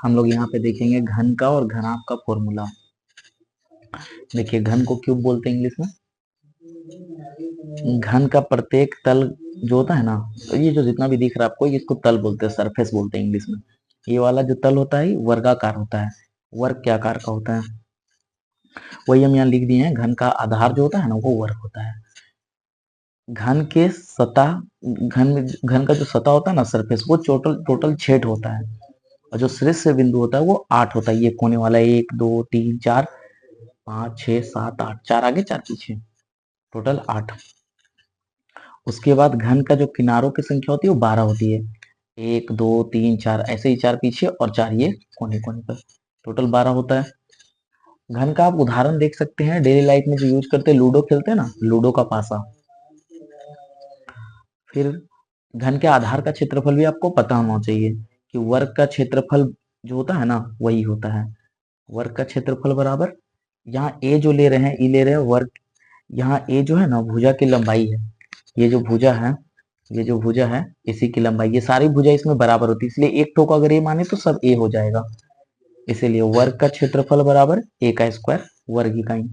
हम लोग यहाँ पे देखेंगे घन का और घनाभ का फॉर्मूला। देखिए घन को क्यूब बोलते हैं इंग्लिश में। घन का प्रत्येक तल जो होता है ना, तो ये जो जितना भी दिख रहा है आपको, इसको तल बोलते हैं, सरफेस बोलते हैं इंग्लिश में। ये वाला जो तल होता है वर्गाकार होता है, वर्ग के आकार का होता है। वही हम यहाँ लिख दिए हैं, घन का आधार जो होता है ना वो वर्ग होता है। घन के सतह, घन का जो सतह होता है ना सरफेस, वो टोटल 6 होता है। और जो शीर्ष से बिंदु होता है वो 8 होता है। ये कोने वाला 1 2 3 4 5 6 7 8, 4 आगे 4 पीछे, टोटल 8। उसके बाद घन का जो किनारों की संख्या होती है वो 12 होती है। 1 2 3 4, ऐसे ही 4 पीछे और 4 ये कोने कोने पर, टोटल 12 होता है। घन का आप उदाहरण देख सकते हैं डेली लाइफ में जो यूज करते हैं, लूडो खेलते हैं ना, लूडो का पासा। फिर घन के आधार का क्षेत्रफल भी आपको पता होना चाहिए कि वर्ग का क्षेत्रफल जो होता है ना वही होता है। वर्ग का क्षेत्रफल बराबर, यहाँ ए जो ले रहे हैं, ई ले रहे हैं वर्ग, यहाँ ए जो है ना भुजा की लंबाई है। ये जो भुजा है, ये जो भुजा है इसी की लंबाई, ये सारी भुजा इसमें बराबर होती है, इसलिए एक ठोक अगर ए माने तो सब ए हो जाएगा। इसीलिए वर्ग का क्षेत्रफल बराबर ए का स्क्वायर वर्ग इकाई।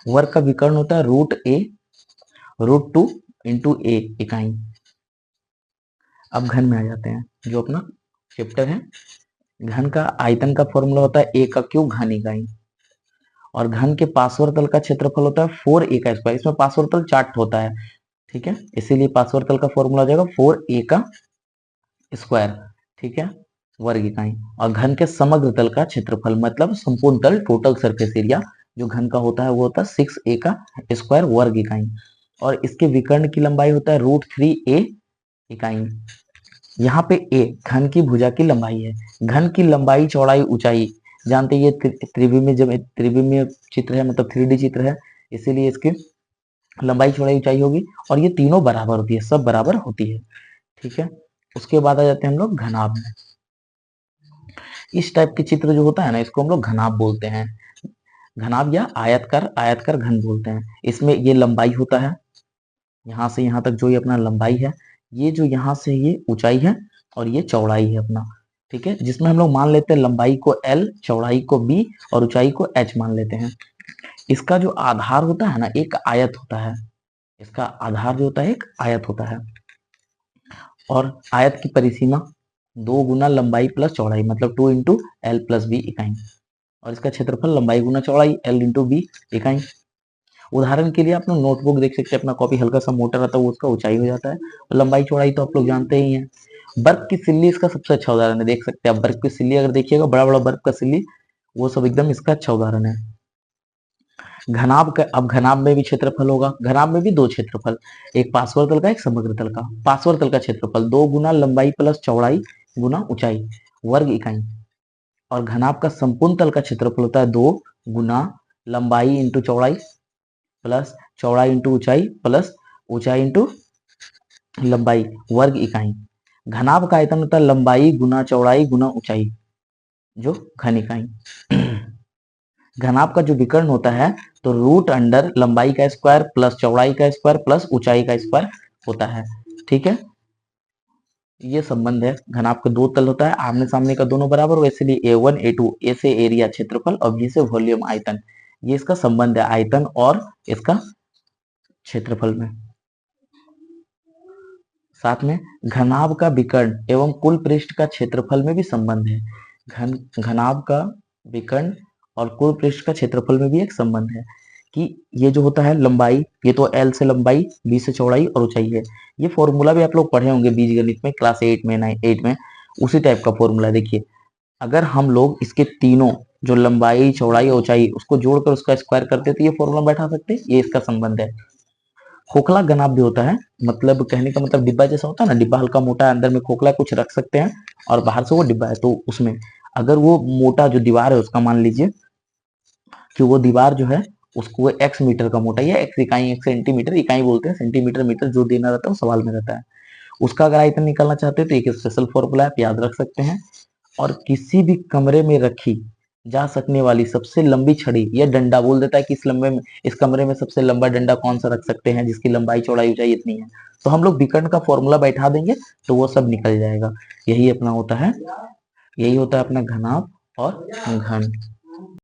वर्ग का विकर्ण होता है √2 इंटू ए इकाई। अब घन में आ जाते हैं, जो अपना चैप्टर है। घन का आयतन का फॉर्मूला होता है ए का क्यूब घन इकाई। और घन के पार्श्व तल का क्षेत्रफल होता है 4a का स्क्वायर। इसमें पार्श्व तल 4 होता है, ठीक है, इसीलिए पार्श्व तल का फॉर्मूला हो जाएगा 4a का स्क्वायर, ठीक है, वर्ग इकाई। और घन के समग्र तल का क्षेत्रफल मतलब संपूर्ण तल, टोटल सरफेस एरिया जो घन का होता है वो होता है 6a का स्क्वायर वर्ग इकाई। और इसके विकर्ण की लंबाई होता है √3a इकाई। यहाँ पे a घन की भुजा की लंबाई है। घन की लंबाई चौड़ाई ऊंचाई जानते हैं, ये त्रिविमीय, जब त्रिविमीय चित्र है मतलब 3D चित्र है, इसीलिए इसकी लंबाई चौड़ाई ऊंचाई होगी। और ये तीनों बराबर होती है, सब बराबर होती है, ठीक है। उसके बाद आ जाते हैं हम लोग घनाभ में। इस टाइप के चित्र जो होता है ना इसको हम लोग घनाभ बोलते हैं। घनाभ या आयतकार घन बोलते हैं। इसमें ये लंबाई होता है, यहाँ से यहाँ तक जो ये अपना लंबाई है, ये जो यहाँ से ये ऊंचाई है और ये चौड़ाई है अपना, ठीक है, जिसमें हम लोग मान लेते हैं लंबाई को L, चौड़ाई को B और ऊंचाई को H मान लेते हैं। इसका जो आधार होता है ना एक आयत होता है, इसका आधार जो होता है एक आयत होता है। और आयत की परिसीमा 2 गुना लंबाई प्लस चौड़ाई मतलब 2 इंटू L प्लस B इकाई। और इसका क्षेत्रफल लंबाई गुना चौड़ाई L इंटू B इकाई। उदाहरण के लिए आप लोग नोटबुक देख सकते हैं, अपना कॉपी हल्का सा मोटा रहता है वो उसका ऊंचाई हो जाता है, और लंबाई चौड़ाई तो आप लोग जानते ही हैं। बर्फ की सिल्ली इसका सबसे अच्छा उदाहरण है, देख सकते हैं आप बर्फ की सिल्ली अगर देखिएगा, बड़ा बड़ा बर्फ का सिल्ली, वो सब एकदम इसका अच्छा उदाहरण है। घनाभ का, अब घनाभ में भी क्षेत्रफल होगा। घनाभ में भी 2 क्षेत्रफल, एक पार्श्व तल का एक समग्र तल का। पार्श्व तल का क्षेत्रफल 2 गुना लंबाई प्लस चौड़ाई गुना ऊंचाई वर्ग इकाई। और घनाभ का संपूर्ण तल का क्षेत्रफल होता है 2 गुना लंबाई इंटू चौड़ाई प्लस चौड़ाई इंटू ऊंचाई प्लस ऊंचाई इंटू लंबाई वर्ग इकाई। घनाभ का आयतन होता है लंबाई गुना चौड़ाई गुना ऊंचाई, जो घन इकाई। घनाभ का जो विकर्ण होता है तो रूट अंडर लंबाई का स्क्वायर प्लस चौड़ाई का स्क्वायर प्लस ऊंचाई का स्क्वायर होता है, ठीक है। ये संबंध है। घनाभ का 2 तल होता है, आमने सामने का दोनों बराबर हो, इसलिए A1 A2, A से एरिया क्षेत्रफल और B से वॉल्यूम आयतन, ये इसका संबंध है आयतन और इसका क्षेत्रफल में। साथ में घनाभ का विकर्ण एवं कुल पृष्ठ का क्षेत्रफल में भी संबंध है। घनाभ का विकर्ण और कुल पृष्ठ का क्षेत्रफल में भी एक संबंध है कि ये जो होता है लंबाई, ये तो L से लंबाई, B से चौड़ाई और ऊंचाई है। ये फॉर्मूला भी आप लोग पढ़े होंगे बीजगणित में क्लास 8 में 8 में, उसी टाइप का फॉर्मूला। देखिए अगर हम लोग इसके तीनों जो लंबाई चौड़ाई और ऊंचाई उसको जोड़कर उसका स्क्वायर करते तो ये फॉर्मूला बैठा सकते, ये इसका संबंध है। खोखला घनाभ भी होता है, मतलब कहने का मतलब डिब्बा जैसा होता है ना, डिब्बा हल्का मोटा है, अंदर में खोखला कुछ रख सकते हैं और बाहर से वो डिब्बा है, तो उसमें अगर वो मोटा जो दीवार है उसका मान लीजिए कि वो दीवार जो है उसको x मीटर का मोटा या x इकाई, x सेंटीमीटर इकाई बोलते हैं, सेंटीमीटर मीटर जो देना रहता है वो सवाल में रहता है, उसका अगर आयतन निकालना चाहते हैं तो एक स्पेशल फॉर्मूला आप याद रख सकते हैं। और किसी भी कमरे में रखी जा सकने वाली सबसे लंबी छड़ी या डंडा बोल देता है कि इस कमरे में सबसे लंबा डंडा कौन सा रख सकते हैं जिसकी लंबाई चौड़ाई ऊंचाई इतनी है, तो हम लोग विकर्ण का फॉर्मूला बैठा देंगे तो वो सब निकल जाएगा। यही अपना होता है यही होता है अपना घनाभ और घन।